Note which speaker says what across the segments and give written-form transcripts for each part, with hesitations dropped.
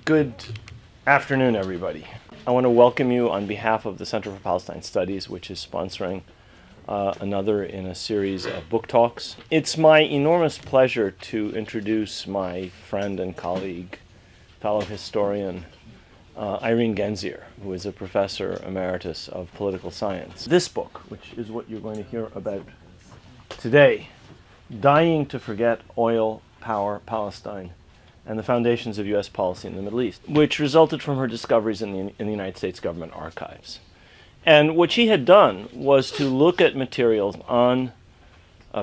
Speaker 1: Good afternoon, everybody. I want to welcome you on behalf of the Center for Palestine Studies, which is sponsoring another in a series of book talks. It's my enormous pleasure to introduce my friend and colleague, fellow historian, Irene Genzier, who is a professor emeritus of political science. This book, which is what you're going to hear about today, Dying to Forget Oil, Power, Palestine, and the Foundations of U.S. Policy in the Middle East, which resulted from her discoveries in the United States government archives. And what she had done was to look at materials on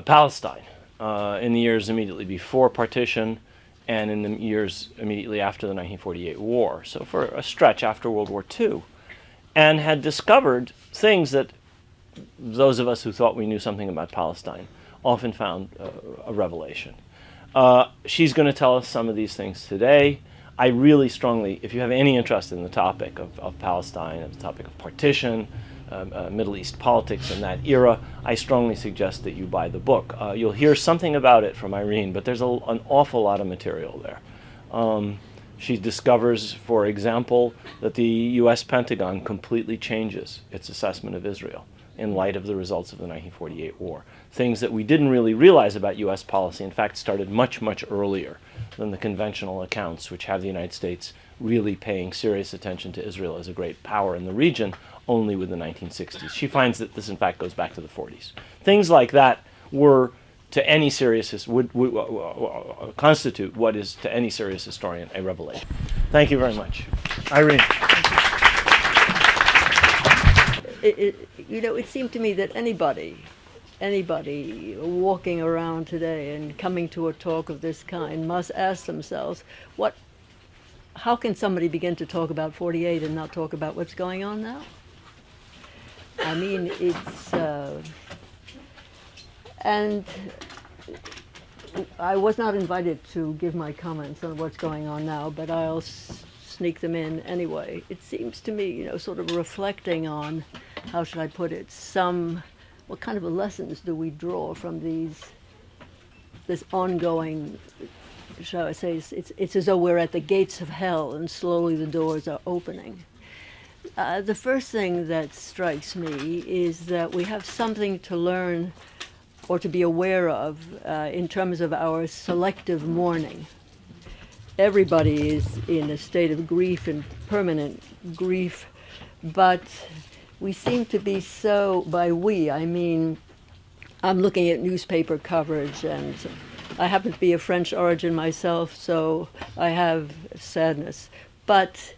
Speaker 1: Palestine in the years immediately before partition and in the years immediately after the 1948 war, so for a stretch after World War II, and had discovered things that those of us who thought we knew something about Palestine often found a revelation. She's going to tell us some of these things today. I really strongly, if you have any interest in the topic of Palestine, and the topic of partition, Middle East politics in that era, I strongly suggest that you buy the book. You'll hear something about it from Irene, but there's an awful lot of material there. She discovers, for example, that the U.S. Pentagon completely changes its assessment of Israel in light of the results of the 1948 war. Things that we didn't really realize about U.S. policy, in fact, started much, much earlier than the conventional accounts, which have the United States really paying serious attention to Israel as a great power in the region only with the 1960s. She finds that this, in fact, goes back to the 40s. Things like that were, to any serious, would constitute what is, to any serious historian, a revelation. Thank you very much. Irene.
Speaker 2: It seemed to me that anybody walking around today and coming to a talk of this kind must ask themselves, how can somebody begin to talk about 48 and not talk about what's going on now? I mean, it's, and I was not invited to give my comments on what's going on now, but I'll sneak them in anyway. It seems to me, sort of reflecting on, how should I put it, what kind of lessons do we draw from this ongoing, shall I say, it's as though we're at the gates of hell and slowly the doors are opening. The first thing that strikes me is that we have something to learn or to be aware of in terms of our selective mourning. Everybody is in a state of grief and permanent grief, but we seem to be so, by we, I mean, I'm looking at newspaper coverage, and I happen to be of French origin myself, so I have sadness. But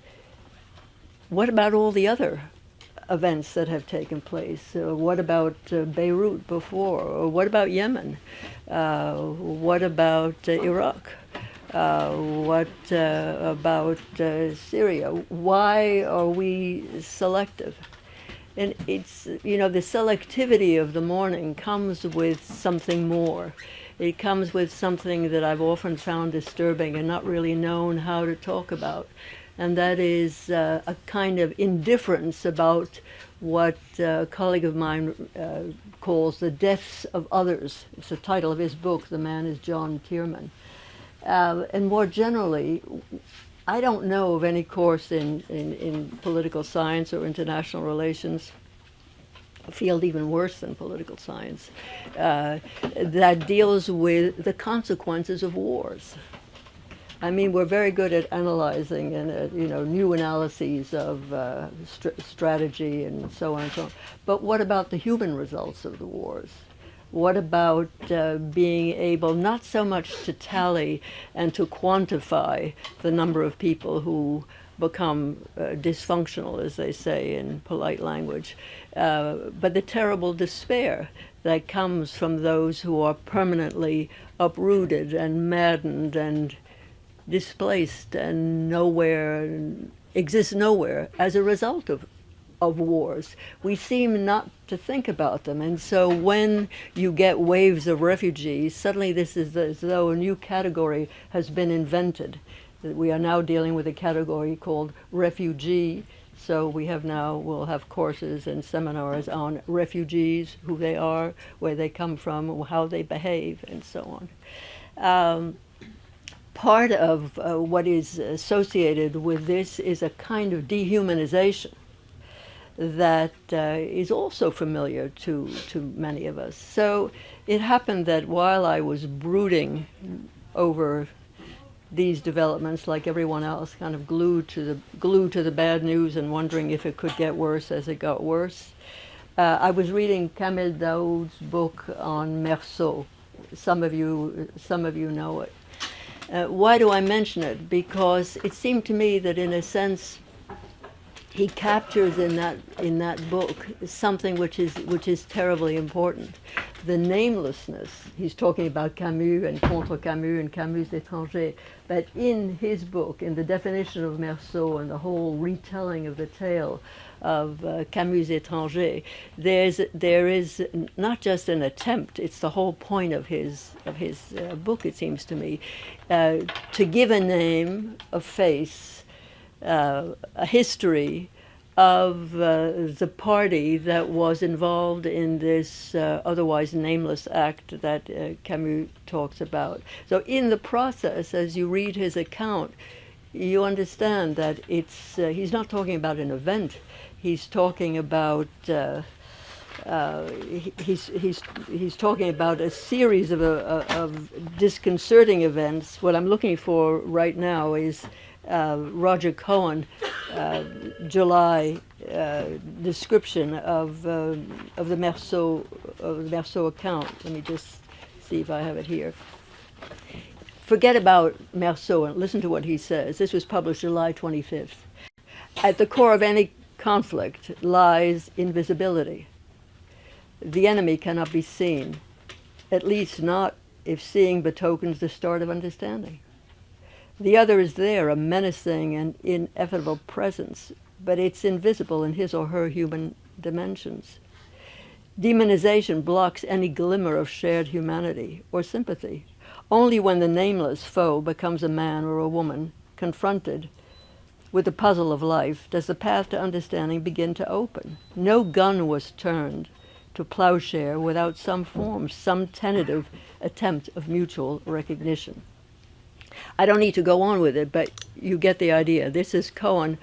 Speaker 2: what about all the other events that have taken place? What about Beirut before? Or what about Yemen? What about Iraq? What about Syria? Why are we selective? And it's, the selectivity of the mourning comes with something more. It comes with something that I've often found disturbing and not really known how to talk about. And that is a kind of indifference about what a colleague of mine calls the deaths of others. It's the title of his book. The man is John Truman. And more generally, I don't know of any course in political science or international relations, a field even worse than political science, that deals with the consequences of wars. I mean, we're very good at analyzing and new analyses of strategy and so on and so on. But what about the human results of the wars? What about being able not so much to tally and to quantify the number of people who become dysfunctional, as they say in polite language, but the terrible despair that comes from those who are permanently uprooted and maddened and displaced and exist nowhere as a result of wars. We seem not to think about them. And so when you get waves of refugees, suddenly this is as though a new category has been invented. We are now dealing with a category called refugee. So we'll have courses and seminars on refugees, who they are, where they come from, how they behave, and so on. part of what is associated with this is a kind of dehumanization that is also familiar to many of us. So it happened that while I was brooding over these developments, like everyone else, kind of glued to the bad news and wondering if it could get worse as it got worse, I was reading Kamel Daoud's book on Meursault. Some of you know it. Why do I mention it? Because it seemed to me that, in a sense, he captures in that book something which is terribly important. The namelessness. He's talking about Camus and Contre Camus and Camus étranger, but in his book, in the definition of Meursault and the whole retelling of the tale of Camus étranger, there is not just an attempt. It's the whole point of his book, it seems to me, to give a name, a face, a history of the party that was involved in this otherwise nameless act that Camus talks about. So in the process, as you read his account, you understand that he's not talking about an event. He's talking about he's talking about a series of disconcerting events. What I'm looking for right now is Roger Cohen, July description of the Meursault account. Let me just see if I have it here. Forget about Meursault and listen to what he says. This was published July 25th. At the core of any conflict lies invisibility. The enemy cannot be seen, at least not if seeing betokens the start of understanding. The other is there, a menacing and inevitable presence, but it's invisible in his or her human dimensions. Demonization blocks any glimmer of shared humanity or sympathy. Only when the nameless foe becomes a man or a woman confronted with the puzzle of life does the path to understanding begin to open. No gun was turned to plowshare without some form, some tentative attempt of mutual recognition. I don't need to go on with it, but you get the idea. This is Cohen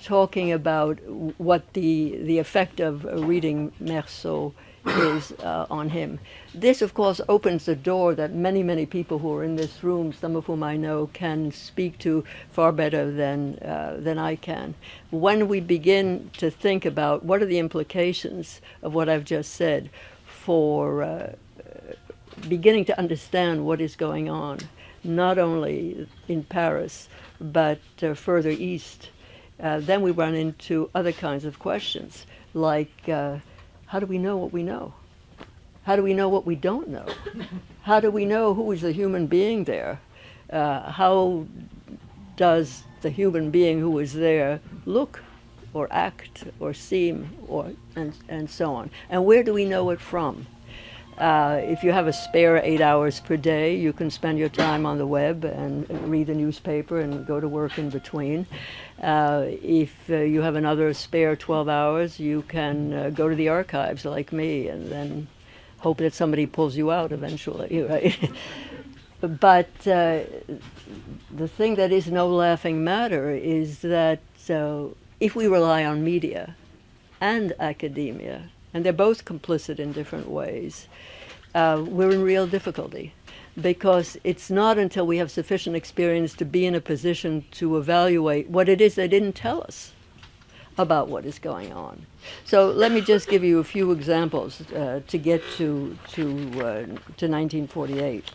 Speaker 2: talking about what the effect of reading Meursault is on him. This, of course, opens the door that many, many people who are in this room, some of whom I know, can speak to far better than I can. When we begin to think about what are the implications of what I've just said for beginning to understand what is going on, not only in Paris, but further east, then we run into other kinds of questions, like how do we know what we know? How do we know what we don't know? How do we know who is the human being there? How does the human being who is there look or act or seem and so on? And where do we know it from? If you have a spare 8 hours per day, you can spend your time on the web and read the newspaper and go to work in between. If you have another spare 12 hours, you can go to the archives like me and then hope that somebody pulls you out eventually, right? But the thing that is no laughing matter is that if we rely on media and academia, and they're both complicit in different ways, we're in real difficulty, because it's not until we have sufficient experience to be in a position to evaluate what it is they didn't tell us about what is going on. So let me just give you a few examples to get to 1948.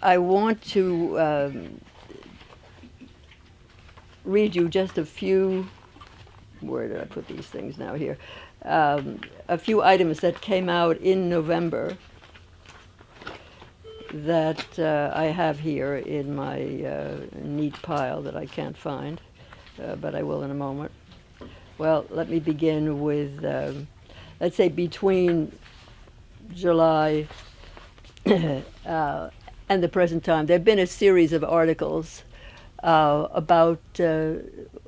Speaker 2: I want to read you just a few, where did I put these things now here? A few items that came out in November that I have here in my neat pile that I can't find, but I will in a moment. Well, let me begin with, let's say between July and the present time, there have been a series of articles about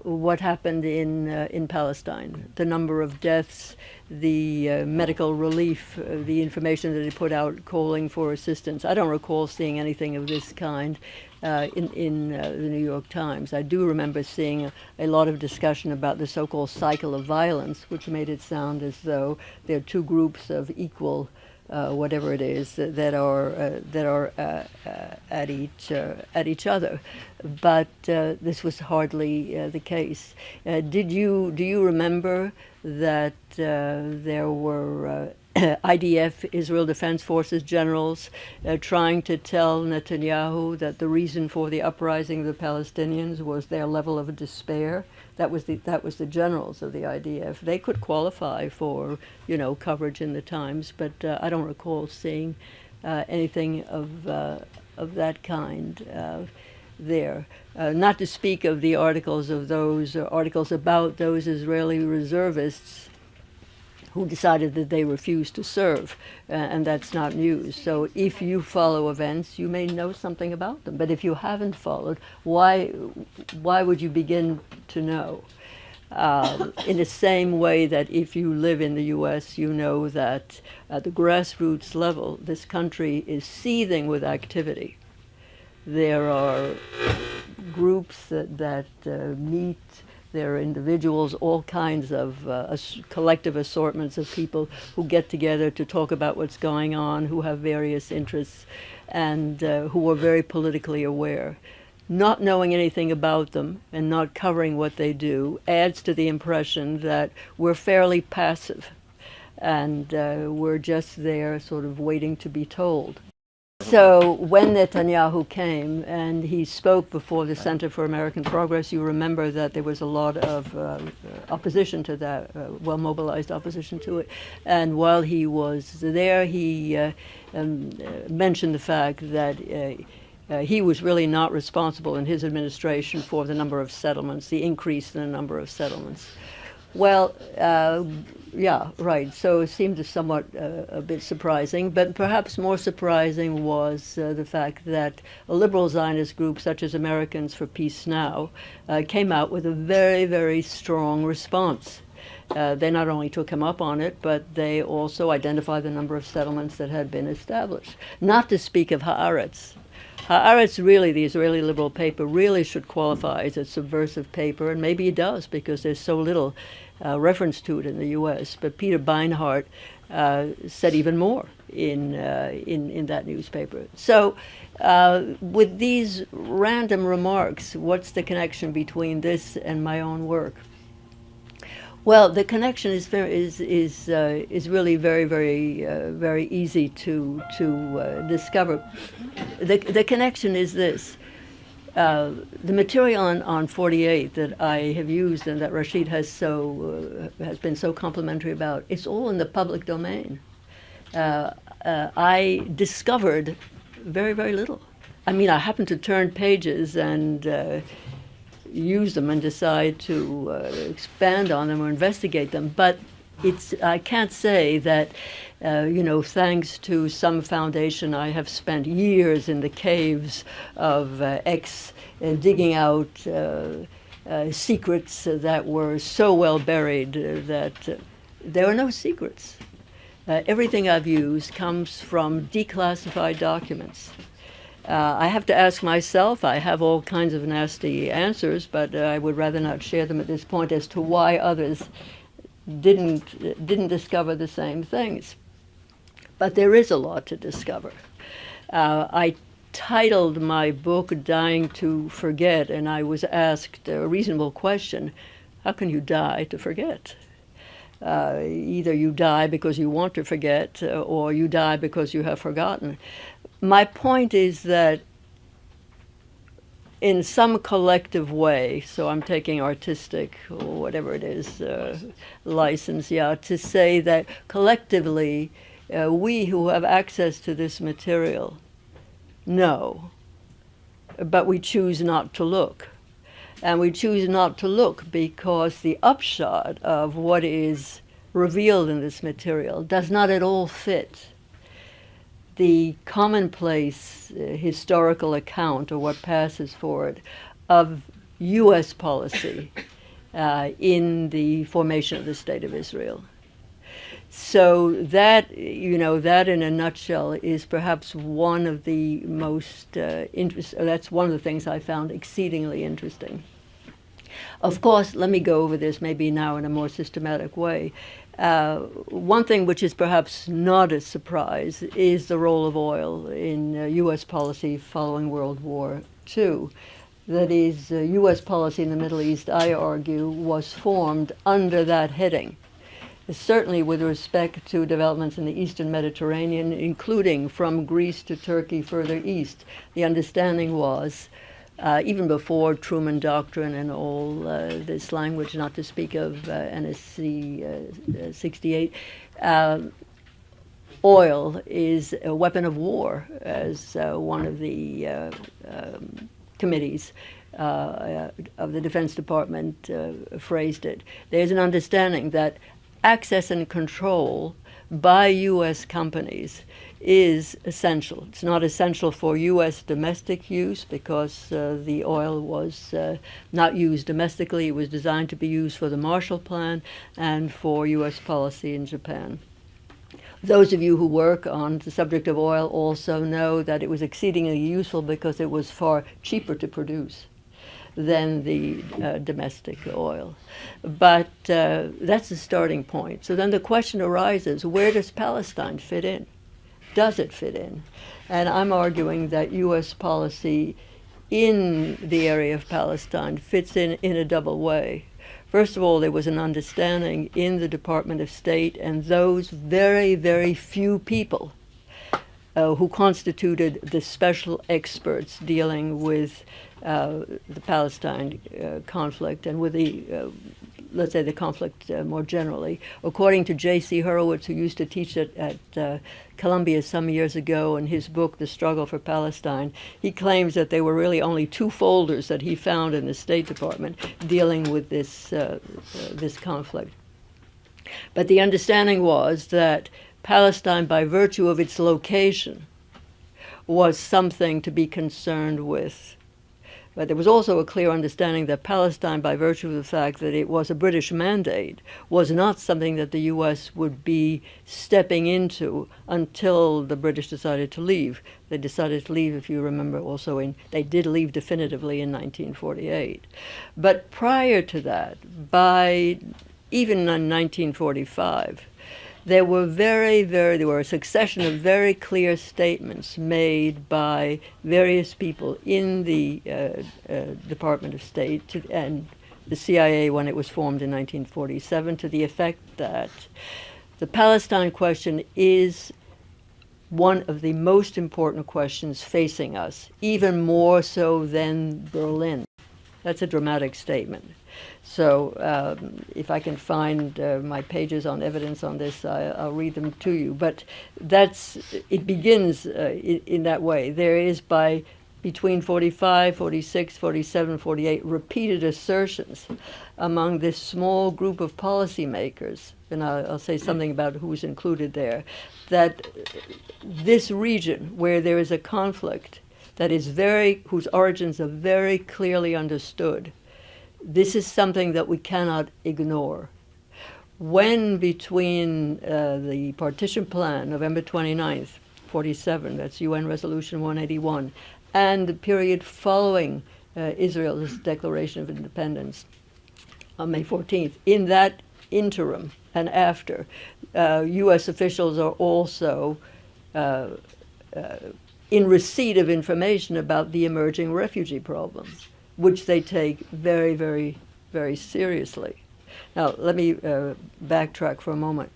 Speaker 2: what happened in Palestine, the number of deaths, the medical relief, the information that he put out calling for assistance. I don't recall seeing anything of this kind in the New York Times. I do remember seeing a lot of discussion about the so-called cycle of violence, which made it sound as though there are two groups of equal whatever it is that are at each other, but this was hardly the case. Do you remember that there were IDF, Israel Defense Forces generals, trying to tell Netanyahu that the reason for the uprising of the Palestinians was their level of despair? That was the generals of the IDF. They could qualify for, coverage in the Times, but I don't recall seeing anything of that kind there. Not to speak of the articles about those Israeli reservists who decided that they refused to serve, and that's not news. So if you follow events, you may know something about them. But if you haven't followed, why would you begin to know? In the same way that if you live in the U.S., you know that at the grassroots level, this country is seething with activity. There are groups that meet. There are individuals, all kinds of collective assortments of people who get together to talk about what's going on, who have various interests, and who are very politically aware. Not knowing anything about them and not covering what they do adds to the impression that we're fairly passive and we're just there sort of waiting to be told. So when Netanyahu came and he spoke before the Center for American Progress, you remember that there was a lot of opposition to that, well-mobilized opposition to it. And while he was there, he mentioned the fact that he was really not responsible in his administration for the number of settlements, the increase in the number of settlements. Well, yeah, right. So it seemed somewhat a bit surprising, but perhaps more surprising was the fact that a liberal Zionist group such as Americans for Peace Now came out with a very, very strong response. They not only took him up on it, but they also identified the number of settlements that had been established. Not to speak of Haaretz. Haaretz, really, the Israeli liberal paper, really should qualify as a subversive paper, and maybe it does because there's so little reference to it in the U.S. But Peter Beinart said even more in that newspaper. So with these random remarks, what's the connection between this and my own work? Well, the connection is really very, very, very easy to discover. The connection is this: the material on 48 that I have used and that Rashid has been so complimentary about. It's all in the public domain. I discovered very, very little. I mean, I happened to turn pages and use them and decide to expand on them or investigate them. But I can't say that, thanks to some foundation, I have spent years in the caves of X digging out secrets that were so well buried that there are no secrets. Everything I've used comes from declassified documents. I have to ask myself, I have all kinds of nasty answers, but I would rather not share them at this point as to why others didn't discover the same things. But there is a lot to discover. I titled my book Dying to Forget, and I was asked a reasonable question: how can you die to forget? Either you die because you want to forget, or you die because you have forgotten. My point is that in some collective way, so I'm taking artistic or whatever it is, license, to say that collectively we who have access to this material know, but we choose not to look. And we choose not to look because the upshot of what is revealed in this material does not at all fit the commonplace historical account or what passes for it of U.S. policy in the formation of the State of Israel. So that, that in a nutshell is perhaps one of the most that's one of the things I found exceedingly interesting. Of course, let me go over this maybe now in a more systematic way. One thing which is perhaps not a surprise is the role of oil in U.S. policy following World War II. That is, U.S. policy in the Middle East, I argue, was formed under that heading. Certainly with respect to developments in the Eastern Mediterranean, including from Greece to Turkey further east, the understanding was, even before Truman Doctrine and all this language, not to speak of NSC 68, oil is a weapon of war, as one of the committees of the Defense Department phrased it. There's an understanding that access and control by U.S. companies is essential. It's not essential for U.S. domestic use because the oil was not used domestically. It was designed to be used for the Marshall Plan and for U.S. policy in Japan. Those of you who work on the subject of oil also know that it was exceedingly useful because it was far cheaper to produce than the domestic oil. But that's the starting point. So then the question arises, where does Palestine fit in? Does it fit in? And I'm arguing that U.S. policy in the area of Palestine fits in a double way. First of all, there was an understanding in the Department of State and those very, very few people who constituted the special experts dealing with the Palestine conflict and with the, let's say, the conflict more generally. According to J.C. Hurwitz, who used to teach at Columbia some years ago, in his book, The Struggle for Palestine, he claims that there were really only 2 folders that he found in the State Department dealing with this, this conflict. But the understanding was that Palestine, by virtue of its location, was something to be concerned with. But there was also a clear understanding that Palestine, by virtue of the fact that it was a British mandate, was not something that the U.S. would be stepping into until the British decided to leave. They decided to leave, if you remember, also they did leave definitively in 1948. But prior to that, even in 1945, there were a succession of very clear statements made by various people in the Department of State and the CIA when it was formed in 1947 to the effect that the Palestine question is one of the most important questions facing us, even more so than Berlin. That's a dramatic statement. So if I can find my pages on evidence on this, I'll read them to you. But it begins in that way. There is between 45, 46, 47, 48 repeated assertions among this small group of policymakers, and I'll say something about who's included there, that this region where there is a conflict that is whose origins are very clearly understood, this is something that we cannot ignore. When between the partition plan, November 29th, 47, that's UN Resolution 181, and the period following Israel's declaration of independence on May 14th, in that interim and after, U.S. officials are also in receipt of information about the emerging refugee problem, which they take very, very, very seriously. Now, let me backtrack for a moment.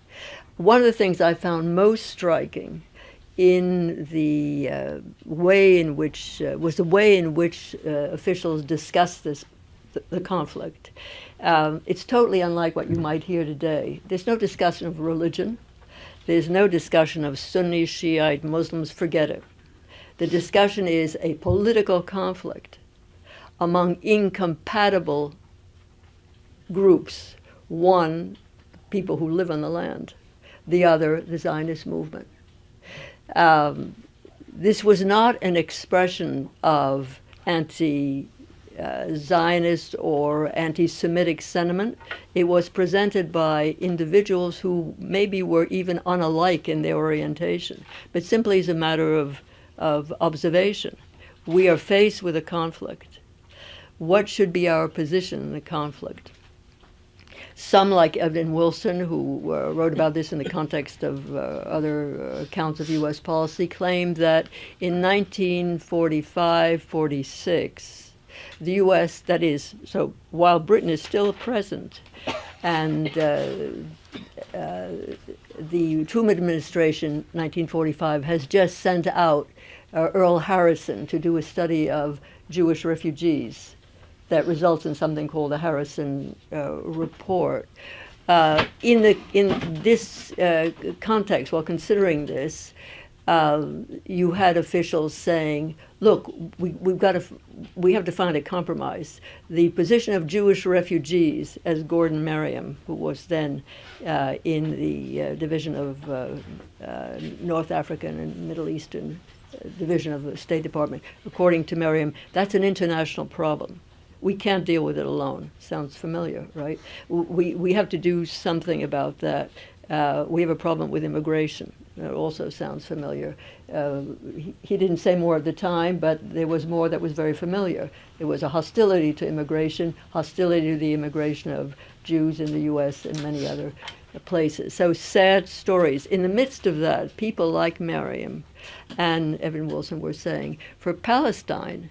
Speaker 2: One of the things I found most striking in the way in which officials discussed the conflict. It's totally unlike what you might hear today. There's no discussion of religion. There's no discussion of Sunni, Shiite, Muslims, forget it. The discussion is a political conflict among incompatible groups. One, people who live on the land. The other, the Zionist movement. This was not an expression of anti-Israel Zionist or anti-Semitic sentiment. It was presented by individuals who maybe were even unalike in their orientation, but simply as a matter of observation. We are faced with a conflict. What should be our position in the conflict? Some, like Evan Wilson, who wrote about this in the context of other accounts of U.S. policy, claimed that in 1945-46, the U.S., that is, so while Britain is still present, and the Truman administration, 1945, has just sent out Earl Harrison to do a study of Jewish refugees that results in something called the Harrison Report. In this context, while considering this, you had officials saying, look, we have to find a compromise. The position of Jewish refugees, as Gordon Merriam, who was then in the division of North African and Middle Eastern division of the State Department, according to Merriam, that's an international problem. We can't deal with it alone. Sounds familiar, right? We have to do something about that. We have a problem with immigration. That also sounds familiar. He didn't say more at the time, but there was more that was very familiar. There was a hostility to immigration, hostility to the immigration of Jews in the U.S. and many other places. So sad stories. In the midst of that, people like Merriam and Evan Wilson were saying, for Palestine,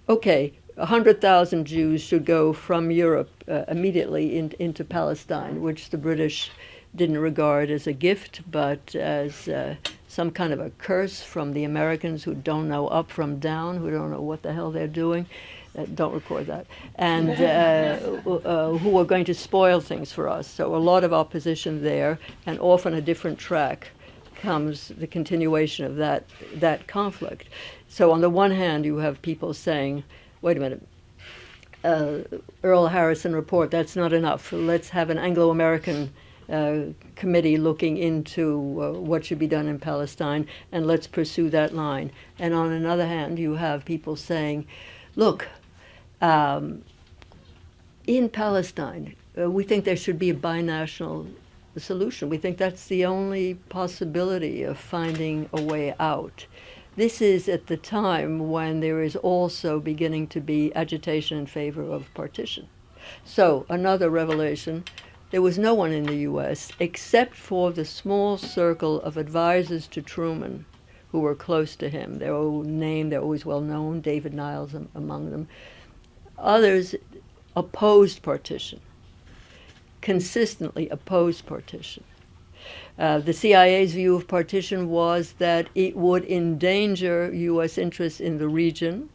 Speaker 2: okay, 100,000 Jews should go from Europe immediately into Palestine, which the British didn't regard as a gift, but as some kind of a curse from the Americans who don't know up from down, who don't know what the hell they're doing. Don't record that. And who are going to spoil things for us. So a lot of opposition there, and often a different track comes the continuation of that conflict. So on the one hand, you have people saying, wait a minute, Earl Harrison report, that's not enough. Let's have an Anglo-American committee looking into what should be done in Palestine, and let's pursue that line. And on another hand, you have people saying, look, in Palestine, we think there should be a binational solution. We think that's the only possibility of finding a way out. This is at the time when there is also beginning to be agitation in favor of partition. So, another revelation, there was no one in the U.S. except for the small circle of advisors to Truman who were close to him. They're all named, they're always well known, David Niles among them. Others opposed partition, consistently opposed partition. The CIA's view of partition was that it would endanger U.S. interests in the region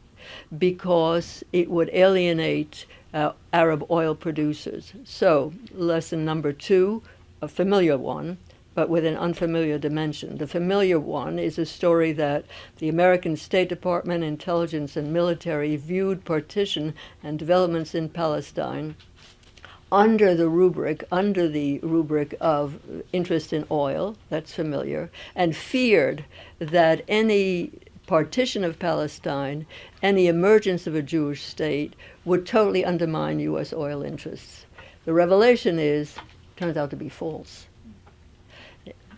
Speaker 2: because it would alienate Arab oil producers. So, lesson number 2, a familiar one, but with an unfamiliar dimension. The familiar one is a story that the American State Department, intelligence, and military viewed partition and developments in Palestine under the rubric of interest in oil, that's familiar, and feared that any partition of Palestine, any emergence of a Jewish state, would totally undermine U.S. oil interests. The revelation turns out to be false.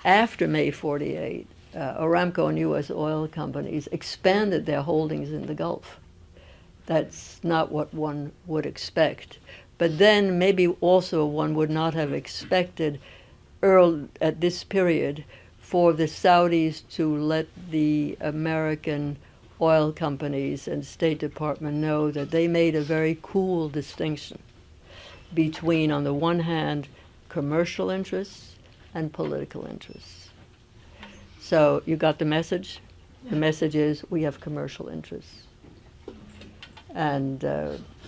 Speaker 2: After May 48, Aramco and U.S. oil companies expanded their holdings in the Gulf. That's not what one would expect. But then maybe also one would not have expected at this period for the Saudis to let the American oil companies and State Department know that they made a very cool distinction between, on the one hand, commercial interests and political interests. So you got the message? The message is we have commercial interests. And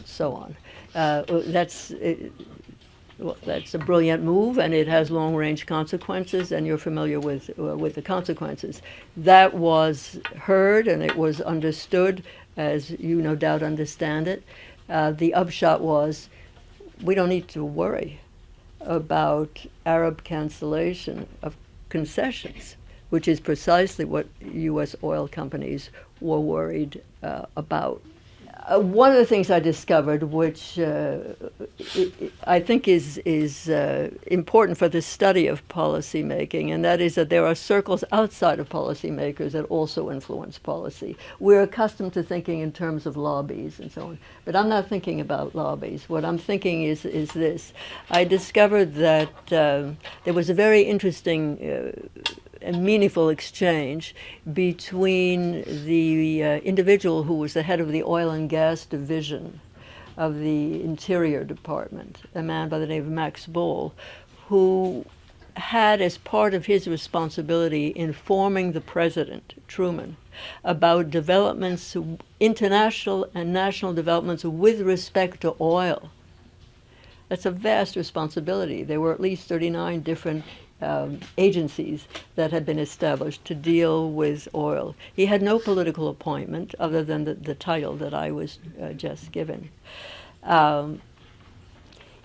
Speaker 2: so on. That's a brilliant move, and it has long-range consequences, and you're familiar with the consequences. That was heard, and it was understood, as you no doubt understand it. The upshot was, we don't need to worry about Arab cancellation of concessions, which is precisely what U.S. oil companies were worried about. One of the things I discovered, which I think is important for the study of policymaking, and that is that there are circles outside of policymakers that also influence policy. We're accustomed to thinking in terms of lobbies and so on, but I'm not thinking about lobbies. What I'm thinking is this. I discovered that there was a very interesting a meaningful exchange between the individual who was the head of the oil and gas division of the Interior Department, a man by the name of Max Bohl, who had as part of his responsibility informing the president, Truman, about developments, international and national developments with respect to oil. That's a vast responsibility. There were at least 39 different agencies that had been established to deal with oil. He had no political appointment other than the title that I was just given.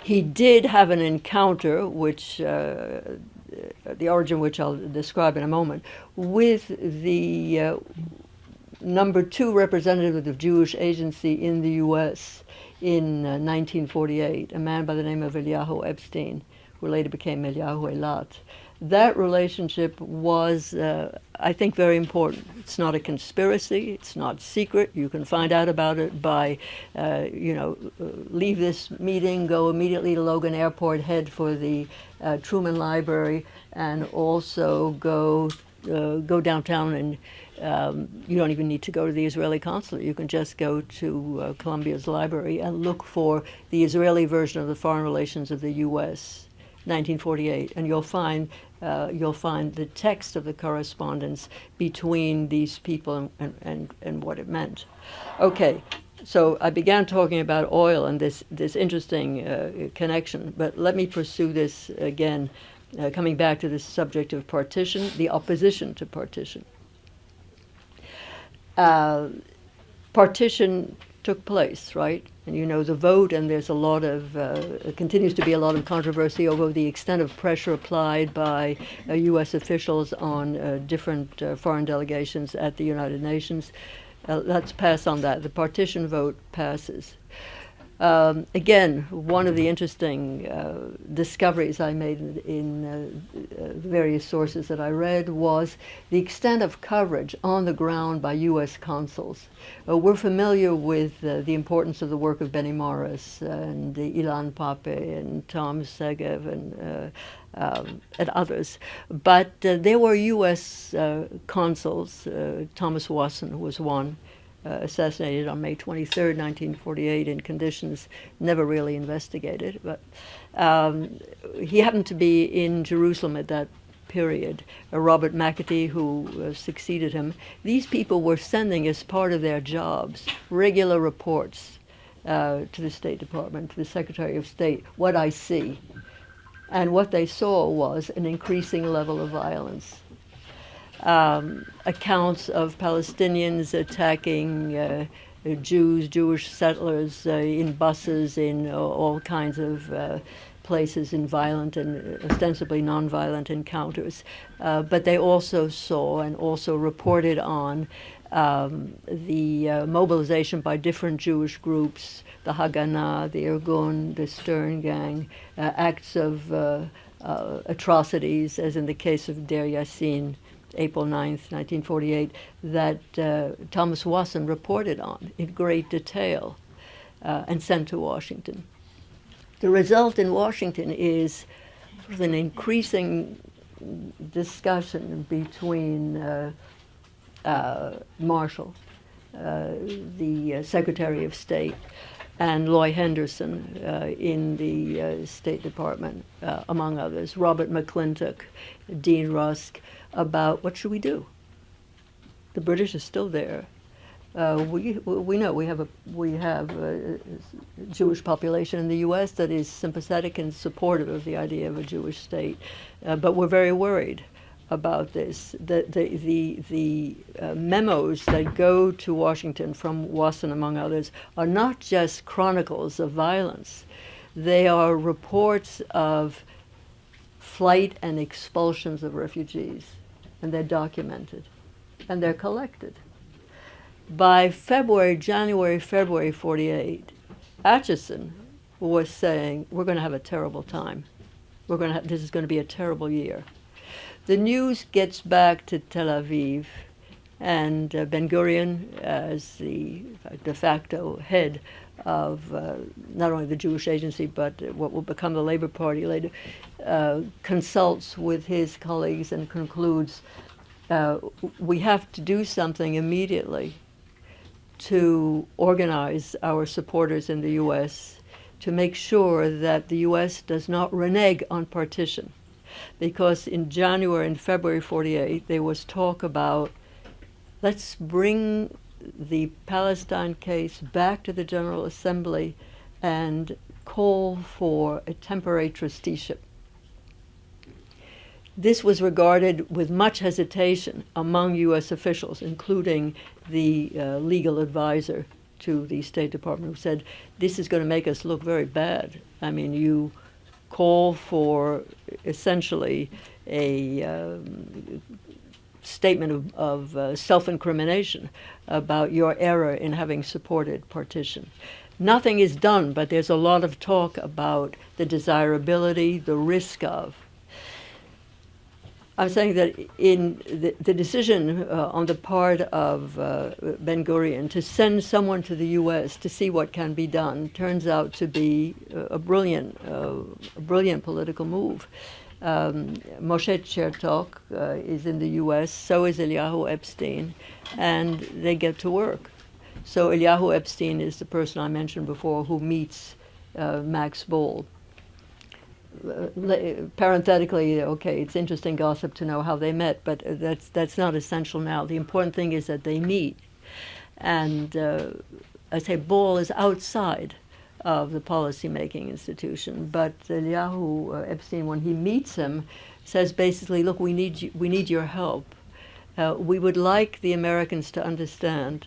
Speaker 2: He did have an encounter, which the origin which I'll describe in a moment, with the number 2 representative of the Jewish agency in the U.S. in 1948, a man by the name of Yahoo Epstein, who later became Yahoo Eilat. That relationship was, I think, very important. It's not a conspiracy. It's not secret. You can find out about it by, leave this meeting, go immediately to Logan Airport, head for the Truman Library, and also go downtown and you don't even need to go to the Israeli consulate. You can just go to Columbia's library and look for the Israeli version of the Foreign Relations of the U.S., 1948, and you'll find the text of the correspondence between these people and what it meant. Okay, so I began talking about oil and this interesting connection, but let me pursue this again, coming back to the subject of partition, the opposition to partition. Partition took place, right? And you know the vote, and there's a lot of, continues to be a lot of controversy over the extent of pressure applied by U.S. officials on different foreign delegations at the United Nations. Let's pass on that. The partition vote passes. Again, one of the interesting discoveries I made in various sources that I read was the extent of coverage on the ground by U.S. consuls. We're familiar with the importance of the work of Benny Morris and Ilan Pape and Tom Segev and others. But there were U.S. consuls, Thomas Wasson was one, assassinated on May 23rd, 1948, in conditions never really investigated. But he happened to be in Jerusalem at that period. Robert McAtee, who succeeded him, these people were sending, as part of their jobs, regular reports to the State Department, to the Secretary of State, what I see. And what they saw was an increasing level of violence. Accounts of Palestinians attacking Jews, Jewish settlers in buses, in all kinds of places, in violent and ostensibly nonviolent encounters. But they also saw and also reported on the mobilization by different Jewish groups, the Haganah, the Irgun, the Stern Gang, acts of atrocities, as in the case of Deir Yassin, April 9th, 1948, that Thomas Wasson reported on in great detail and sent to Washington. The result in Washington is an increasing discussion between Marshall, the Secretary of State, and Loy Henderson in the State Department, among others, Robert McClintock, Dean Rusk, about what should we do. The British are still there. We know we have a Jewish population in the U.S. that is sympathetic and supportive of the idea of a Jewish state, but we're very worried about this. The memos that go to Washington from Wasson, among others, are not just chronicles of violence. They are reports of flight and expulsions of refugees, and they're documented, and they're collected. By January, February 48, Atchison was saying, we're going to have a terrible time. This is going to be a terrible year. The news gets back to Tel Aviv, and Ben Gurion, as the de facto head of not only the Jewish Agency, but what will become the Labor Party later, consults with his colleagues and concludes, we have to do something immediately to organize our supporters in the U.S. to make sure that the U.S. does not renege on partition. Because in January and February 48, there was talk about, let's bring the Palestine case back to the General Assembly and call for a temporary trusteeship. This was regarded with much hesitation among U.S. officials, including the legal advisor to the State Department, who said, this is going to make us look very bad. I mean, you call for essentially a statement of self-incrimination about your error in having supported partition. Nothing is done, but there's a lot of talk about the desirability, the risk of. I'm saying that in the decision on the part of Ben Gurion to send someone to the U.S. to see what can be done turns out to be a brilliant political move. Moshe Chertok is in the U.S., so is Yahoo Epstein, and they get to work. So Yahoo Epstein is the person I mentioned before who meets Max Bohl. Parenthetically, okay, it's interesting gossip to know how they met, but that's not essential now. The important thing is that they meet. And I say Bohl is outside of the policymaking institution, but Yahoo Epstein, when he meets him, says basically, look, we need your help. We would like the Americans to understand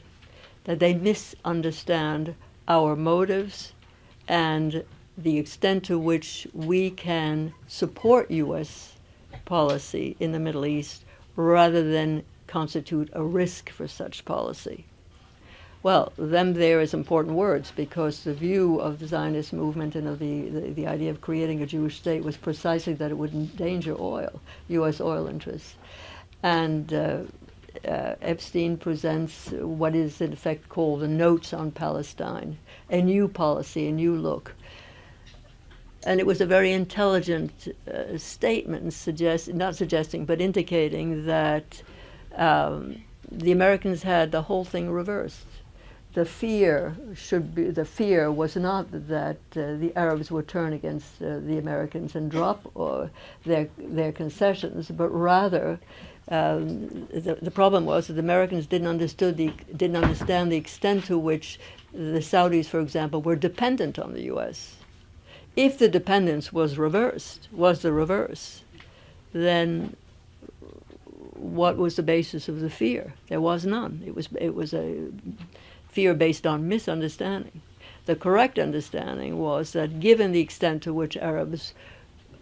Speaker 2: that they misunderstand our motives and the extent to which we can support U.S. policy in the Middle East rather than constitute a risk for such policy. Well, them there is important words, because the view of the Zionist movement and of the idea of creating a Jewish state was precisely that it would endanger oil, U.S. oil interests. And Epstein presents what is in effect called the Notes on Palestine, a new policy, a new look. And it was a very intelligent statement, not suggesting, but indicating that the Americans had the whole thing reversed. The fear was not that the Arabs would turn against the Americans and drop their concessions, but rather the problem was that the Americans didn't understand the extent to which the Saudis, for example, were dependent on the U.S. If the dependence was the reverse, then what was the basis of the fear? There was none. It was a fear based on misunderstanding. The correct understanding was that given the extent to which Arabs,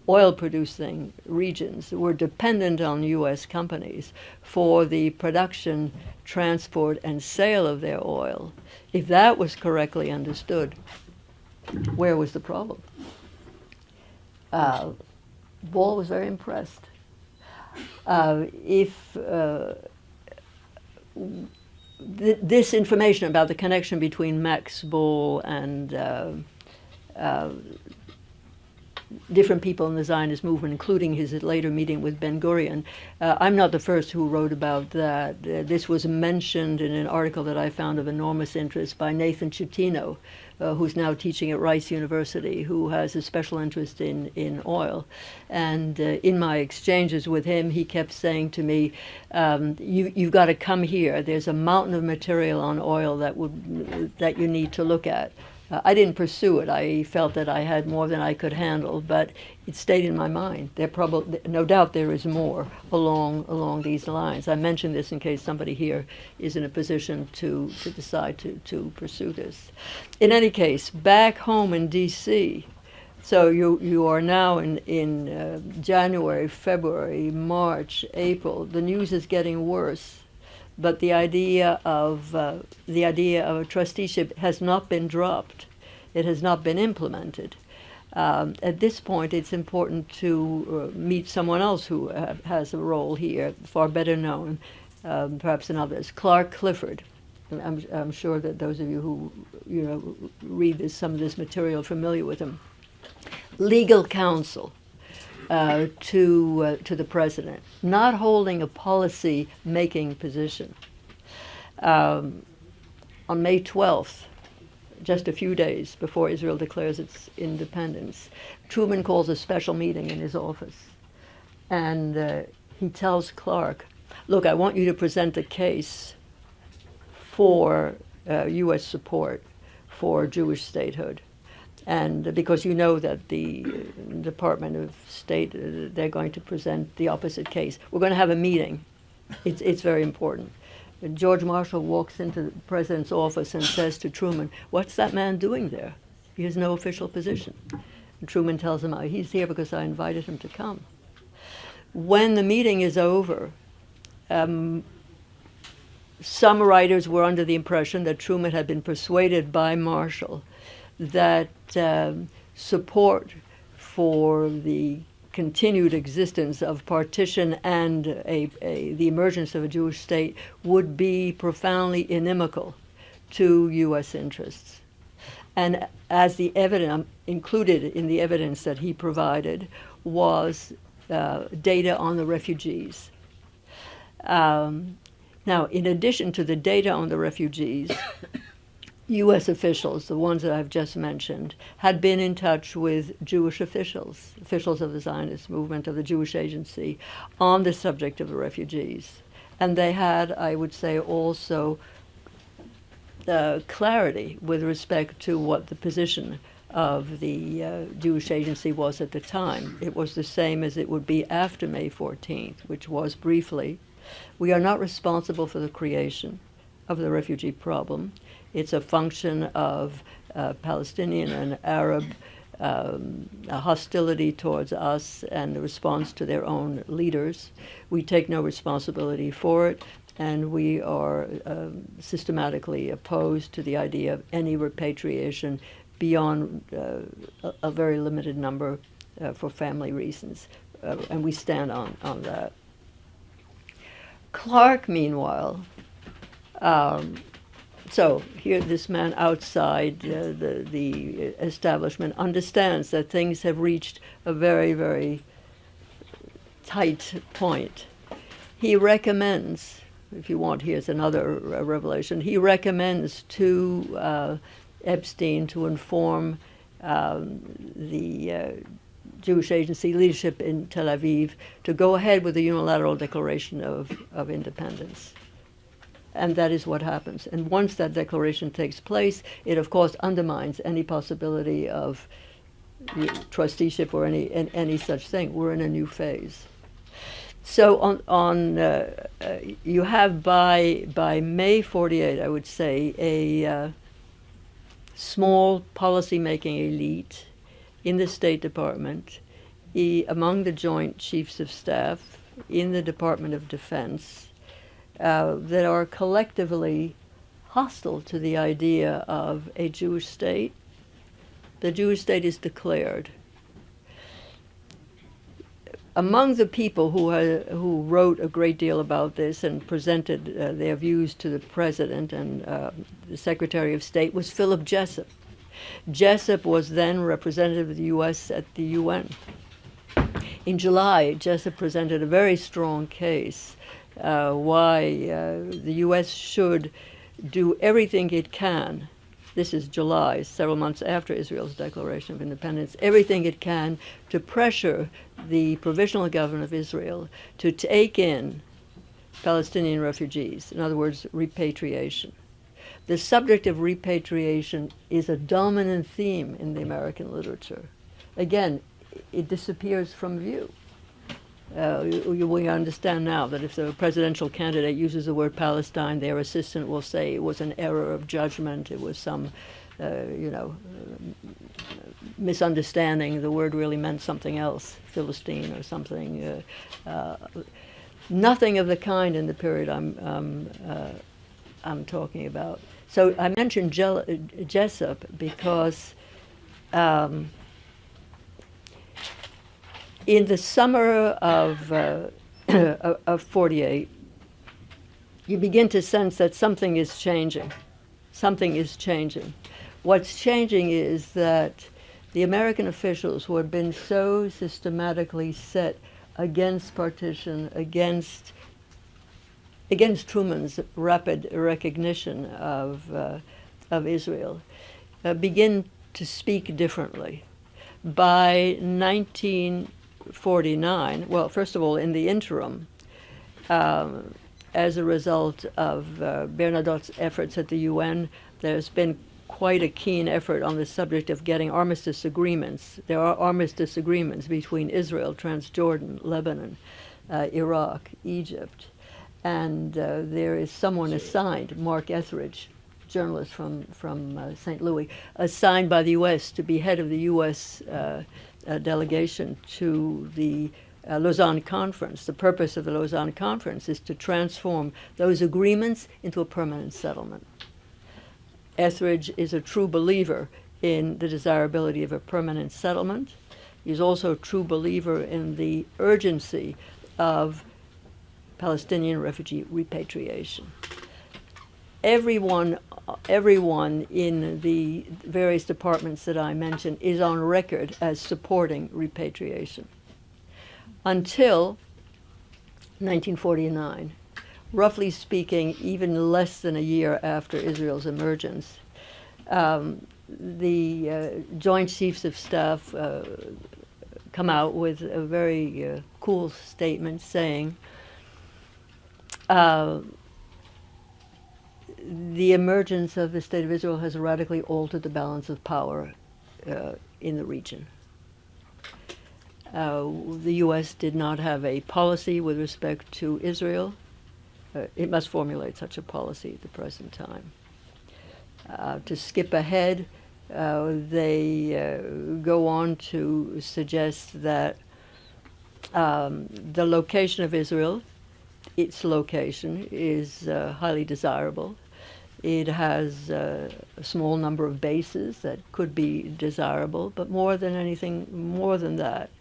Speaker 2: oil-producing regions, were dependent on U.S. companies for the production, transport, and sale of their oil, if that was correctly understood, where was the problem? Bohl was very impressed. This information about the connection between Max Bohl and different people in the Zionist movement, including his later meeting with Ben Gurion. I'm not the first who wrote about that. This was mentioned in an article that I found of enormous interest by Nathan Citino, who's now teaching at Rice University, who has a special interest in oil. And in my exchanges with him, he kept saying to me, you've got to come here. There's a mountain of material on oil that you need to look at. I didn't pursue it. I felt that I had more than I could handle, but it stayed in my mind. No doubt there is more along these lines. I mention this in case somebody here is in a position to decide to pursue this. In any case, back home in D.C., so you are now in January, February, March, April. The news is getting worse. but the idea of a trusteeship has not been dropped. It has not been implemented. At this point, it's important to meet someone else who has a role here, far better known, perhaps than others, Clark Clifford. I'm sure that those of you who read some of this material are familiar with him. Legal counsel to the president, not holding a policy-making position. On May 12th, just a few days before Israel declares its independence, Truman calls a special meeting in his office. And he tells Clark, look, I want you to present a case for U.S. support for Jewish statehood. And because you know that the Department of State, they're going to present the opposite case. We're going to have a meeting. It's very important. And George Marshall walks into the president's office and says to Truman, what's that man doing there? He has no official position. And Truman tells him, he's here because I invited him to come. When the meeting is over, some writers were under the impression that Truman had been persuaded by Marshall that support for the continued existence of partition and the emergence of a Jewish state would be profoundly inimical to U.S. interests. And as the evidence, included in the evidence that he provided, was data on the refugees. Now, in addition to the data on the refugees, U.S. officials, the ones that I've just mentioned, had been in touch with Jewish officials of the Zionist movement, of the Jewish Agency, on the subject of the refugees. And they had, I would say, also clarity with respect to what the position of the Jewish Agency was at the time. It was the same as it would be after May 14th, which was briefly, we are not responsible for the creation of the refugee problem. It's a function of Palestinian and Arab hostility towards us and the response to their own leaders. We take no responsibility for it, and we are systematically opposed to the idea of any repatriation beyond a very limited number for family reasons, and we stand on that. Clark, meanwhile, so here this man outside the establishment understands that things have reached a very, very tight point. He recommends, if you want, here's another revelation, he recommends to Epstein to inform the Jewish Agency leadership in Tel Aviv to go ahead with the unilateral declaration of independence. And that is what happens. And once that declaration takes place, it of course undermines any possibility of trusteeship or any such thing. We're in a new phase. So you have by May 48, I would say, a small policy-making elite in the State Department, among the Joint Chiefs of Staff, in the Department of Defense, that are collectively hostile to the idea of a Jewish state. The Jewish state is declared. Among the people who wrote a great deal about this and presented their views to the President and the Secretary of State was Philip Jessup. Jessup was then representative of the U.S. at the UN. In July, Jessup presented a very strong case why the U.S. should do everything it can. This is July, several months after Israel's declaration of independence, everything it can to pressure the provisional government of Israel to take in Palestinian refugees, in other words, repatriation. The subject of repatriation is a dominant theme in the American literature. Again, it disappears from view. We understand now that if the presidential candidate uses the word Palestine, their assistant will say it was an error of judgment, it was some, misunderstanding. The word really meant something else, Philistine or something. Nothing of the kind in the period I'm talking about. So I mentioned Jessup because in the summer of 48, you begin to sense that something is changing. Something is changing. What's changing is that the American officials who had been so systematically set against partition, against Truman's rapid recognition of Israel, begin to speak differently. By 1949, well, first of all, in the interim, as a result of Bernadotte's efforts at the UN, there's been quite a keen effort on the subject of getting armistice agreements. There are armistice agreements between Israel, Transjordan, Lebanon, Iraq, Egypt. And there is someone assigned, Mark Etheridge, journalist from St. Louis, assigned by the U.S. to be head of the U.S. Delegation to the Lausanne Conference. The purpose of the Lausanne Conference is to transform those agreements into a permanent settlement. Etheridge is a true believer in the desirability of a permanent settlement. He's also a true believer in the urgency of Palestinian refugee repatriation. Everyone in the various departments that I mentioned is on record as supporting repatriation. Until 1949, roughly speaking, even less than a year after Israel's emergence, the Joint Chiefs of Staff come out with a very cool statement saying, the emergence of the State of Israel has radically altered the balance of power in the region. The U.S. did not have a policy with respect to Israel. It must formulate such a policy at the present time. To skip ahead, they go on to suggest that the location of Israel, its location, is highly desirable. It has a small number of bases that could be desirable, but more than anything, more than that,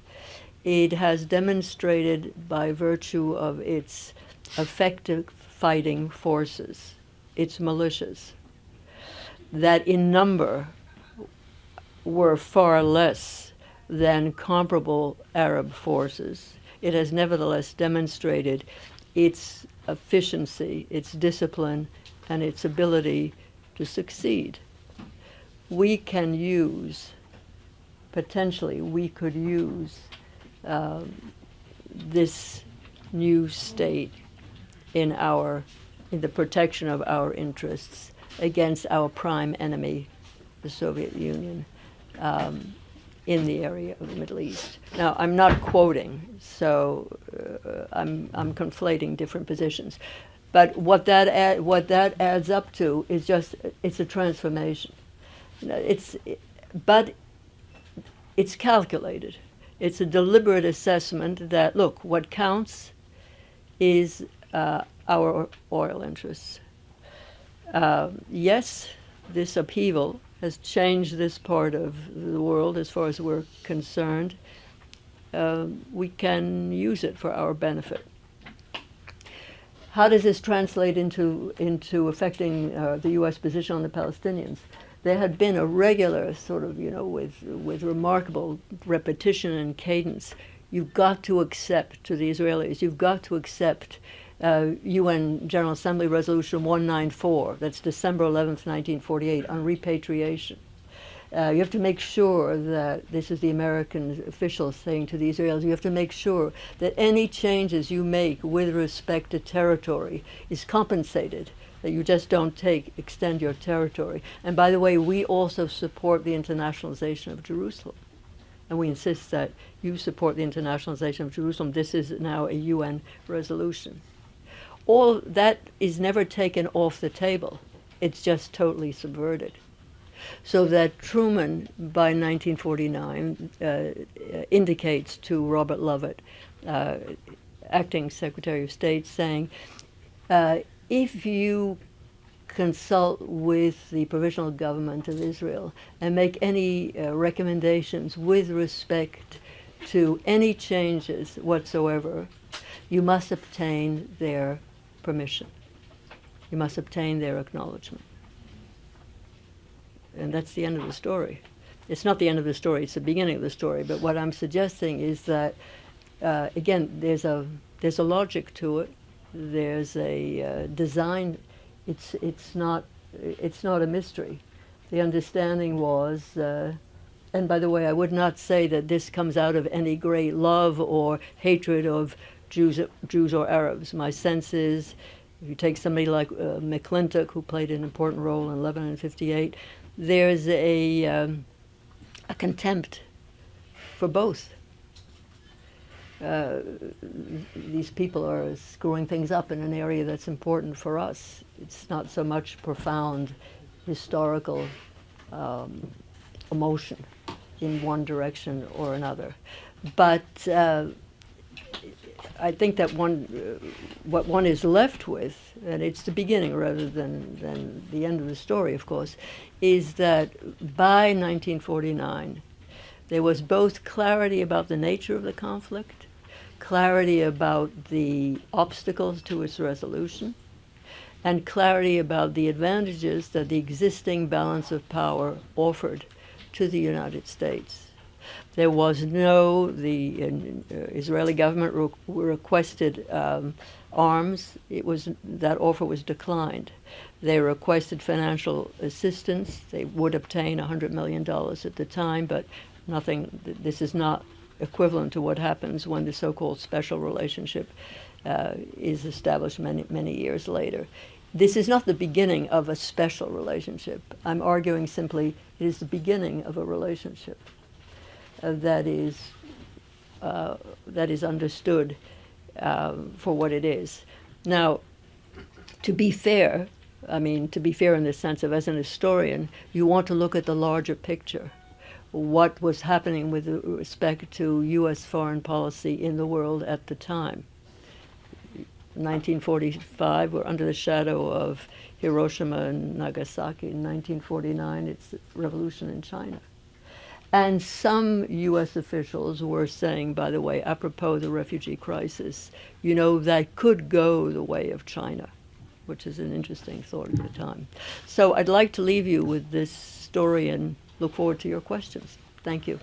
Speaker 2: it has demonstrated by virtue of its effective fighting forces, its militias, that in number were far less than comparable Arab forces. It has nevertheless demonstrated its efficiency, its discipline, and its ability to succeed. We can use, potentially, we could use this new state in the protection of our interests against our prime enemy, the Soviet Union, in the area of the Middle East. Now, I'm not quoting, so I'm conflating different positions. But what that adds up to is it's a transformation. But it's calculated. It's a deliberate assessment that, look, what counts is our oil interests. Yes, this upheaval has changed this part of the world as far as we're concerned. We can use it for our benefit. How does this translate into affecting the U.S. position on the Palestinians? There had been a regular sort of, with remarkable repetition and cadence, you've got to accept, to the Israelis, you've got to accept UN General Assembly Resolution 194, that's December 11th, 1948, on repatriation. You have to make sure that, this is the American officials saying to the Israelis, you have to make sure that any changes you make with respect to territory is compensated, that you just don't extend your territory. And by the way, we also support the internationalization of Jerusalem. And we insist that you support the internationalization of Jerusalem. This is now a UN resolution. All that is never taken off the table. It's just totally subverted. So that Truman, by 1949, indicates to Robert Lovett, acting Secretary of State, saying, if you consult with the provisional government of Israel and make any recommendations with respect to any changes whatsoever, you must obtain their permission. You must obtain their acknowledgement. And that's the end of the story. It's not the end of the story, it's the beginning of the story. But what I'm suggesting is that, again, there's a logic to it. There's a design. It's not a mystery. The understanding was, and by the way, I would not say that this comes out of any great love or hatred of Jews or Arabs. My sense is, if you take somebody like McClintock, who played an important role in Lebanon in '58, there's a contempt for both. These people are screwing things up in an area that's important for us. It's not so much profound historical emotion in one direction or another. But I think that what one is left with, and it's the beginning rather than the end of the story, of course, is that by 1949, there was both clarity about the nature of the conflict, clarity about the obstacles to its resolution, and clarity about the advantages that the existing balance of power offered to the United States. There was the Israeli government requested arms. That offer was declined. They requested financial assistance. They would obtain $100 million at the time, but nothing. This is not equivalent to what happens when the so-called special relationship is established many years later. This is not the beginning of a special relationship. I'm arguing simply it is the beginning of a relationship that is understood for what it is. Now, to be fair, in the sense of, as an historian, you want to look at the larger picture. What was happening with respect to U.S. foreign policy in the world at the time. 1945, we're under the shadow of Hiroshima and Nagasaki. In 1949, it's the revolution in China. And some U.S. officials were saying, by the way, apropos the refugee crisis, that could go the way of China, which is an interesting thought at the time. So I'd like to leave you with this story and look forward to your questions. Thank you.